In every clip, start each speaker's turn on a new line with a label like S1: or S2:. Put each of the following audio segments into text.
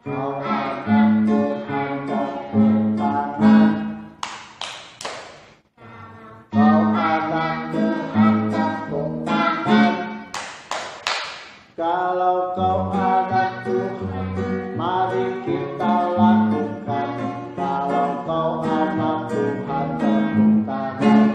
S1: Kau anak Tuhan tepuk tangan. Kau anak Tuhan tepuk tangan. Kalau kau anak Tuhan, mari kita lakukan. Kalau kau anak Tuhan tepuk tangan.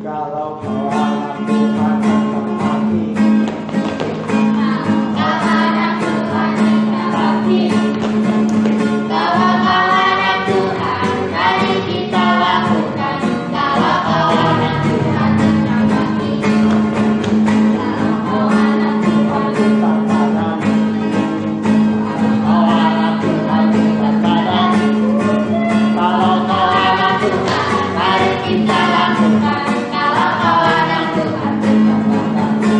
S1: Kalau kau anak Tuhan angkat kaki.
S2: Kau anak Tuhan angkat kaki. Kalau kau anak Tuhan, mari kita lakukan. Kalau kau anak Tuhan angkat kaki. Kalau kau anak Tuhan
S1: Angkat tangan. Kau anak Tuhan angkat tangan. Kalau kau anak Tuhan, mari kita lakukan.
S2: Kalau kau anak Tuhan angkat kaki.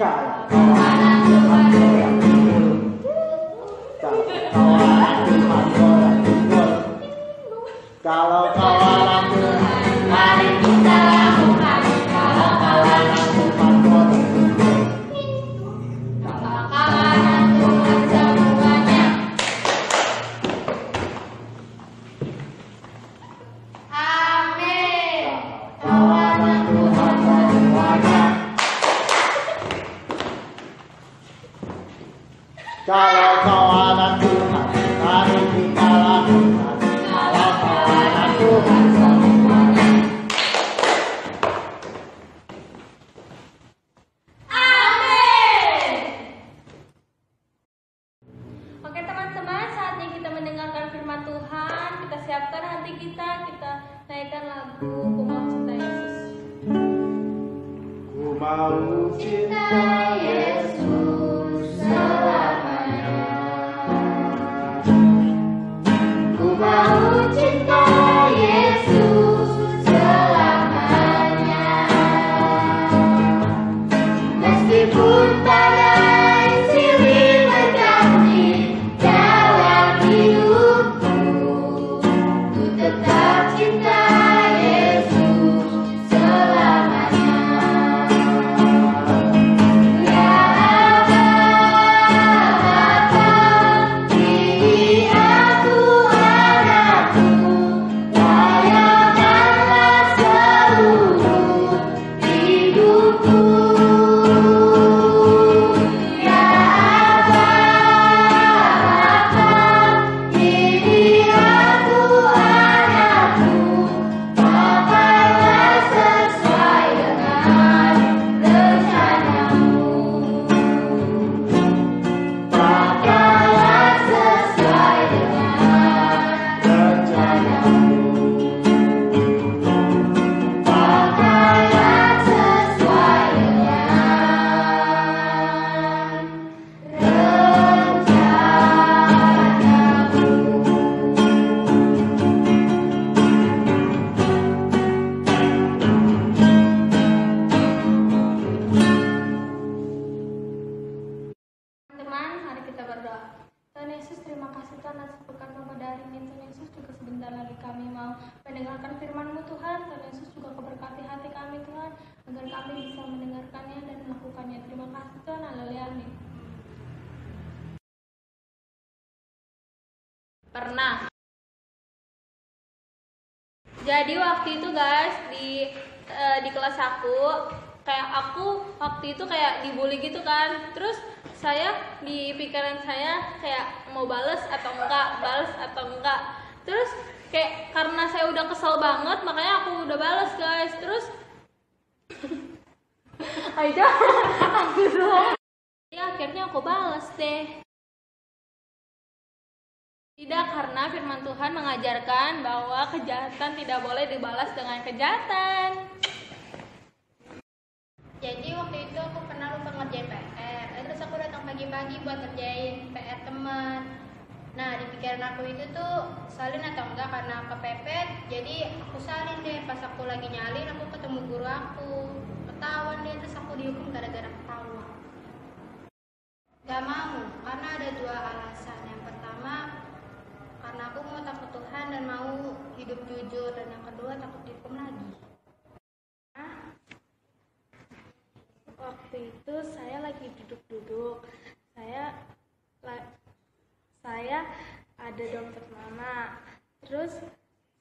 S1: Kalau kau anak Tuhan goyang pinggul. Kalau kau anak Tuhan goyang pinggul. Kalau kau anak Tuhan,
S2: Mari kita lakukan.
S1: kalau kau anak Tuhan goyang pinggul.
S2: Kalau kau anak Tuhan semuanya. Amin.
S1: Kau anak Tuhan semuanya. Kalau kau anak Tuhan, mari kita lakukan. Kalau kau anak Tuhan semuanya.
S2: Amin. Oke teman-teman, saatnya kita mendengarkan firman Tuhan. Kita siapkan hati kita naikkan lagu Ku Mau Cinta Yesus.
S1: Ku mau cinta Yesus selamanya. Ku mau cinta Yesus selamanya. Meskipun badai silih berganti dalam hidupku, ku tetap cinta Yesus selamanya. Ya
S3: mendengarkan firman-Mu Tuhan. Tuhan Yesus juga keberkati hati kami Tuhan, agar kami bisa mendengarkannya dan melakukannya. Terima kasih Tuhan, haleluya, amin. Pernah. Jadi waktu itu guys di kelas aku, kayak aku waktu itu kayak dibully gitu kan. Terus saya di pikiran saya kayak mau balas atau enggak. Terus kayak karena saya udah kesel banget, makanya aku udah balas guys. Terus aja ya akhirnya aku balas deh. Tidak, karena firman Tuhan mengajarkan bahwa kejahatan tidak boleh dibalas dengan kejahatan.
S2: Jadi waktu itu aku pernah lupa ngerjain PR, terus aku datang pagi-pagi buat ngerjain PR teman. Nah, di pikiran aku itu tuh salin atau enggak karena kepepet. Jadi aku salin deh. Pas aku lagi nyalin aku ketemu guru aku, ketahuan deh, terus aku dihukum gara-gara ketawa. Gak mau karena ada 2 alasan. Yang pertama karena aku mau takut Tuhan dan mau hidup jujur, dan yang kedua takut dihukum lagi.
S3: Waktu itu saya lagi duduk-duduk, saya ada dompet mama, terus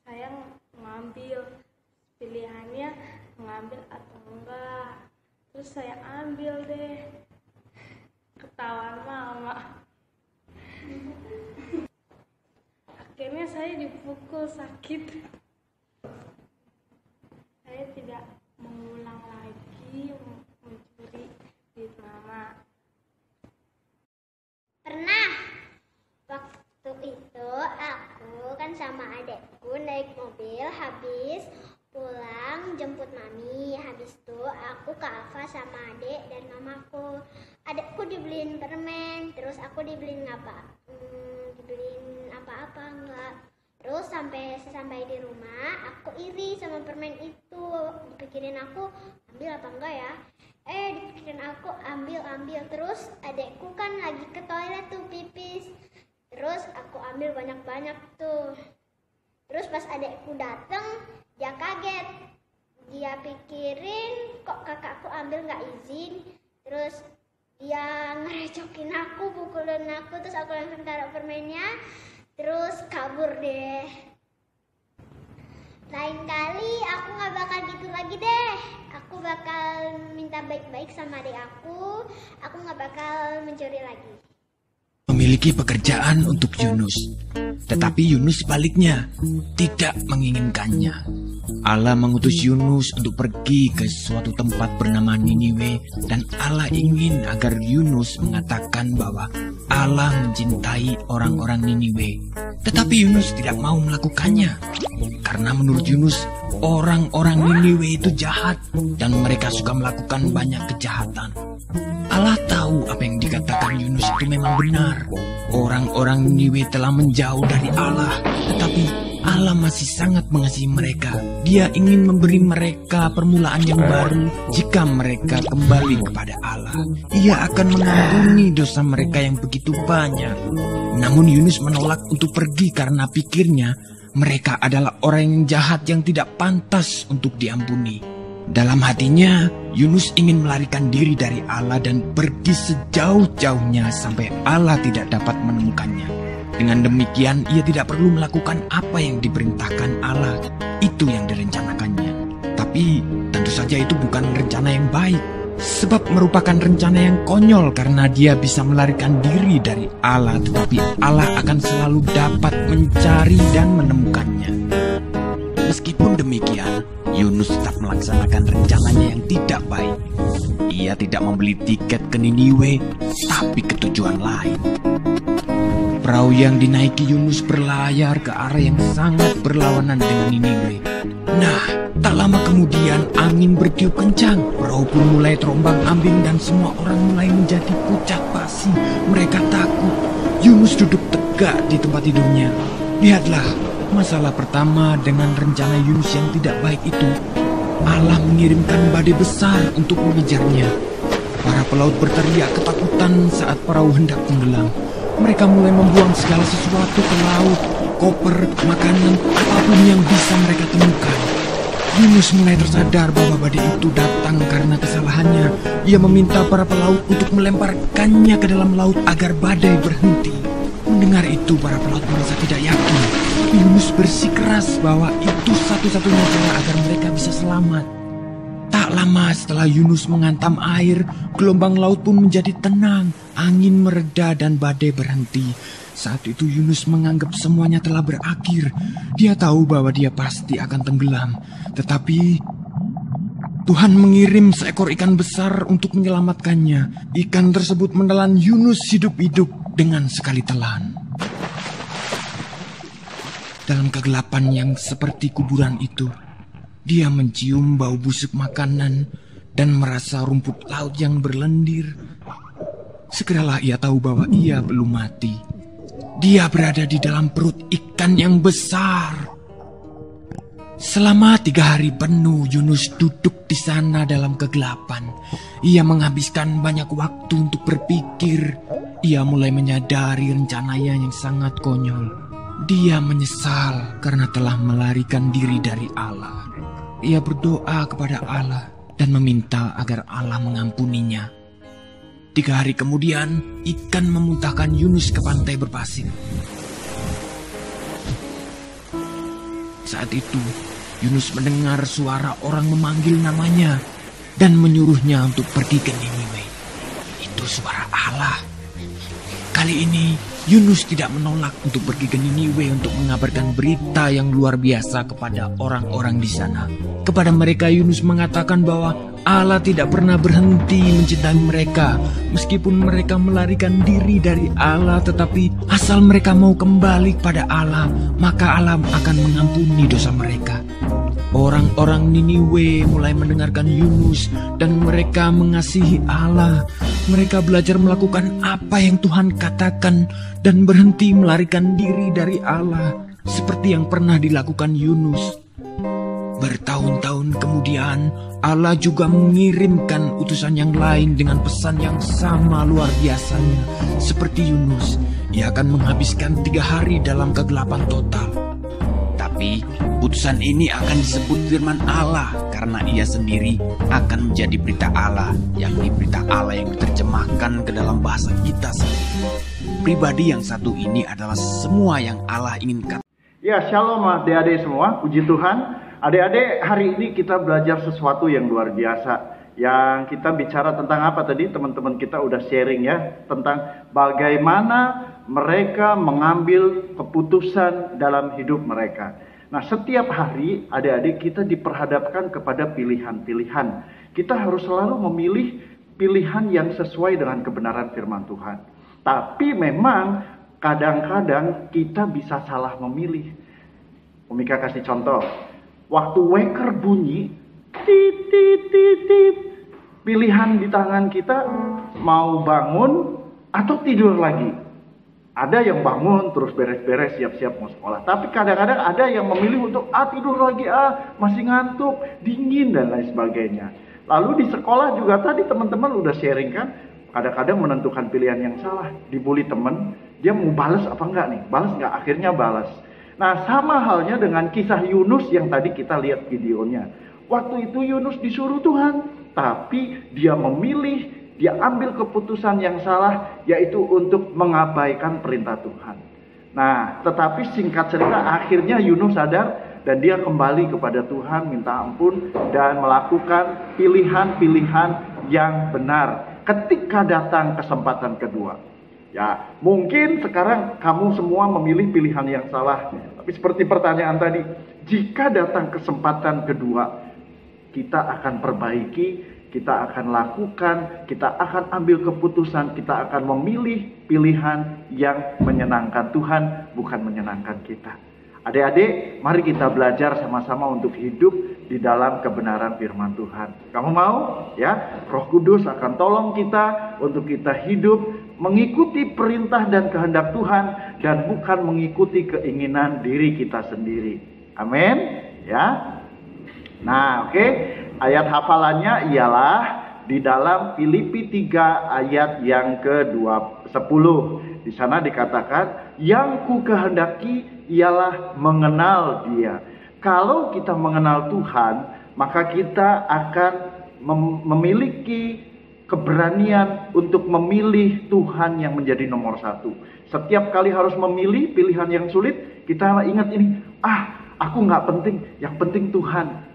S3: saya ngambil, pilihannya ngambil atau enggak, terus saya ambil deh, ketahuan mama. Akhirnya saya dipukul, sakit. Saya tidak mengulang lagi mencuri duit mama.
S4: Pernah. Waktu itu aku kan sama adekku naik mobil, habis pulang jemput mami. Habis itu aku ke Alfa sama adek dan mamaku. Adekku dibeliin permen, terus aku dibeliin dibeliin apa-apa enggak. Terus sampai di rumah aku iri sama permen itu. Dipikirin aku ambil apa enggak ya. Dipikirin aku ambil. Terus adekku kan lagi ke toilet tuh pipis. Terus aku ambil banyak-banyak tuh. Terus pas adekku dateng, dia kaget. Dia pikirin kok kakakku ambil nggak izin. Terus dia ngerecokin aku, pukulin aku. Terus aku langsung taruh permennya. Terus kabur deh. Lain kali aku nggak bakal gitu lagi deh. Aku bakal minta baik-baik sama adik aku. Aku nggak bakal mencuri lagi.
S5: Memiliki pekerjaan untuk Yunus, tetapi Yunus sebaliknya tidak menginginkannya. Allah mengutus Yunus untuk pergi ke suatu tempat bernama Niniwe, dan Allah ingin agar Yunus mengatakan bahwa Allah mencintai orang-orang Niniwe. Tetapi Yunus tidak mau melakukannya, karena menurut Yunus orang-orang Niniwe itu jahat dan mereka suka melakukan banyak kejahatan. Allah tahu apa yang dikatakan Yunus itu memang benar. Orang-orang Niniwe telah menjauh dari Allah, tetapi Allah masih sangat mengasihi mereka. Dia ingin memberi mereka permulaan yang baru jika mereka kembali kepada Allah. Ia akan mengampuni dosa mereka yang begitu banyak. Namun Yunus menolak untuk pergi karena pikirnya mereka adalah orang yang jahat yang tidak pantas untuk diampuni. Dalam hatinya, Yunus ingin melarikan diri dari Allah dan pergi sejauh-jauhnya sampai Allah tidak dapat menemukannya. Dengan demikian, ia tidak perlu melakukan apa yang diperintahkan Allah. Itu yang direncanakannya. Tapi tentu saja itu bukan rencana yang baik, sebab merupakan rencana yang konyol karena dia bisa melarikan diri dari Allah, tetapi Allah akan selalu dapat mencari dan menemukannya. Meskipun demikian, Yunus tetap melaksanakan rencananya yang tidak baik. Ia tidak membeli tiket ke Niniwe, tapi ke tujuan lain. Perahu yang dinaiki Yunus berlayar ke arah yang sangat berlawanan dengan Niniwe. Nah, tak lama kemudian angin bertiup kencang. Perahu pun mulai terombang-ambing dan semua orang mulai menjadi pucat pasi. Mereka takut. Yunus duduk tegak di tempat tidurnya. Lihatlah, masalah pertama dengan rencana Yunus yang tidak baik itu, Allah mengirimkan badai besar untuk mengejarnya. Para pelaut berteriak ketakutan saat perahu hendak tenggelam. Mereka mulai membuang segala sesuatu ke laut, koper, makanan, apapun yang bisa mereka temukan. Yunus mulai tersadar bahwa badai itu datang karena kesalahannya. Ia meminta para pelaut untuk melemparkannya ke dalam laut agar badai berhenti. Mendengar itu, para pelaut merasa tidak yakin. Yunus bersikeras bahwa itu satu-satunya cara agar mereka bisa selamat. Tak lama setelah Yunus menghantam air, gelombang laut pun menjadi tenang, angin mereda dan badai berhenti. Saat itu Yunus menganggap semuanya telah berakhir. Dia tahu bahwa dia pasti akan tenggelam. Tetapi Tuhan mengirim seekor ikan besar untuk menyelamatkannya. Ikan tersebut menelan Yunus hidup-hidup dengan sekali telan. Dalam kegelapan yang seperti kuburan itu, dia mencium bau busuk makanan dan merasa rumput laut yang berlendir. Segeralah ia tahu bahwa ia belum mati. Dia berada di dalam perut ikan yang besar. Selama 3 hari penuh Yunus duduk di sana dalam kegelapan. Ia menghabiskan banyak waktu untuk berpikir. Ia mulai menyadari rencananya yang sangat konyol. Dia menyesal karena telah melarikan diri dari Allah. Ia berdoa kepada Allah dan meminta agar Allah mengampuninya. 3 hari kemudian, ikan memuntahkan Yunus ke pantai berpasir. Saat itu, Yunus mendengar suara orang memanggil namanya dan menyuruhnya untuk pergi ke Niniwe. Itu suara Allah. Kali ini, Yunus tidak menolak untuk pergi ke Niniwe untuk mengabarkan berita yang luar biasa kepada orang-orang di sana. Kepada mereka, Yunus mengatakan bahwa Allah tidak pernah berhenti mencintai mereka. Meskipun mereka melarikan diri dari Allah, tetapi asal mereka mau kembali kepada Allah, maka Allah akan mengampuni dosa mereka. Orang-orang Niniwe mulai mendengarkan Yunus dan mereka mengasihi Allah. Mereka belajar melakukan apa yang Tuhan katakan dan berhenti melarikan diri dari Allah seperti yang pernah dilakukan Yunus. Bertahun-tahun kemudian, Allah juga mengirimkan utusan yang lain dengan pesan yang sama luar biasanya. Seperti Yunus, ia akan menghabiskan 3 hari dalam kegelapan total. Tapi, utusan ini akan disebut firman Allah karena ia sendiri akan menjadi berita Allah, yakni berita Allah yang diterjemahkan ke dalam bahasa kita sendiri. Pribadi yang satu ini adalah semua yang Allah inginkan.
S1: Ya, shalom adik-adik semua, puji Tuhan. Adik-adik, hari ini kita belajar sesuatu yang luar biasa. Yang kita bicara tentang apa tadi? Teman-teman kita udah sharing ya, tentang bagaimana mereka mengambil keputusan dalam hidup mereka. Nah, setiap hari adik-adik kita diperhadapkan kepada pilihan-pilihan. Kita harus selalu memilih pilihan yang sesuai dengan kebenaran firman Tuhan. Tapi memang kadang-kadang kita bisa salah memilih. Omika kasih contoh. Waktu waker bunyi, tit, tit, tit, tit. Pilihan di tangan kita mau bangun atau tidur lagi. Ada yang bangun terus beres-beres siap-siap mau sekolah. Tapi kadang-kadang ada yang memilih untuk tidur lagi, masih ngantuk, dingin dan lain sebagainya. Lalu di sekolah juga tadi teman-teman udah sharing kan, kadang-kadang menentukan pilihan yang salah. Dibully teman, dia mau balas apa enggak nih? Balas enggak? Akhirnya balas. Nah, sama halnya dengan kisah Yunus yang tadi kita lihat videonya. Waktu itu Yunus disuruh Tuhan, tapi dia memilih, dia ambil keputusan yang salah, yaitu untuk mengabaikan perintah Tuhan. Nah, tetapi singkat cerita akhirnya Yunus sadar dan dia kembali kepada Tuhan, minta ampun dan melakukan pilihan-pilihan yang benar ketika datang kesempatan kedua. Ya, mungkin sekarang kamu semua memilih pilihan yang salah. Tapi seperti pertanyaan tadi, jika datang kesempatan kedua, kita akan perbaiki, kita akan lakukan, kita akan ambil keputusan, kita akan memilih pilihan yang menyenangkan Tuhan, bukan menyenangkan kita. Adik-adik, mari kita belajar sama-sama untuk hidup di dalam kebenaran firman Tuhan. Kamu mau? Ya, Roh Kudus akan tolong kita untuk kita hidup mengikuti perintah dan kehendak Tuhan dan bukan mengikuti keinginan diri kita sendiri. Amin. Ya. Nah, oke. Ayat hafalannya ialah di dalam Filipi 3 ayat yang ke-10. Di sana dikatakan, yang ku kehendaki ialah mengenal Dia. Kalau kita mengenal Tuhan, maka kita akan memiliki keberanian untuk memilih Tuhan yang menjadi nomor 1. Setiap kali harus memilih pilihan yang sulit, kita ingat ini, aku nggak penting, yang penting Tuhan.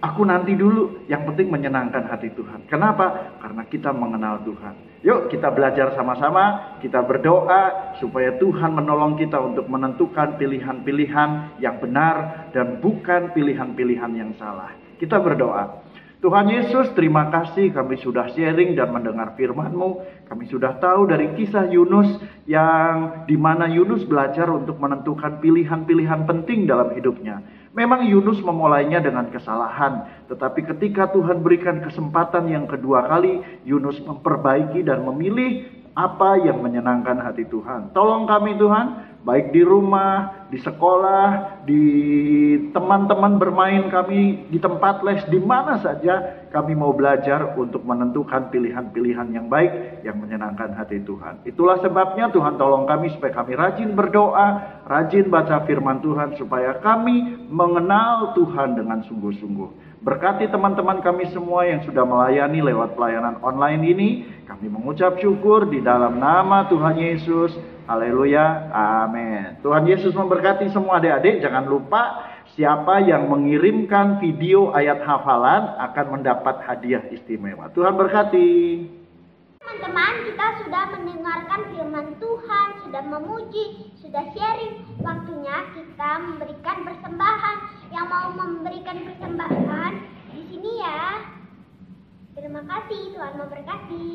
S1: Aku nanti dulu, yang penting menyenangkan hati Tuhan. Kenapa? Karena kita mengenal Tuhan. Yuk kita belajar sama-sama, kita berdoa supaya Tuhan menolong kita untuk menentukan pilihan-pilihan yang benar dan bukan pilihan-pilihan yang salah. Kita berdoa. Tuhan Yesus, terima kasih kami sudah sharing dan mendengar firman-Mu. Kami sudah tahu dari kisah Yunus yang dimana Yunus belajar untuk menentukan pilihan-pilihan penting dalam hidupnya. Memang Yunus memulainya dengan kesalahan, tetapi ketika Tuhan berikan kesempatan yang kedua kali, Yunus memperbaiki dan memilih Apa yang menyenangkan hati Tuhan? Tolong kami Tuhan, baik di rumah, di sekolah, di teman-teman bermain kami, di tempat les, di mana saja kami mau belajar untuk menentukan pilihan-pilihan yang baik yang menyenangkan hati Tuhan. Itulah sebabnya Tuhan tolong kami supaya kami rajin berdoa, rajin baca firman Tuhan, supaya kami mengenal Tuhan dengan sungguh-sungguh. Berkati teman-teman kami semua yang sudah melayani lewat pelayanan online ini. Kami mengucap syukur di dalam nama Tuhan Yesus. Haleluya. Amin. Tuhan Yesus memberkati semua adik-adik. Jangan lupa siapa yang mengirimkan video ayat hafalan akan mendapat hadiah istimewa. Tuhan berkati.
S4: Teman-teman, kita sudah mendengarkan firman Tuhan, sudah memuji, sudah sharing. Waktunya kita memberikan persembahan. Yang mau memberikan persembahan di sini ya. Terima kasih, Tuhan memberkati.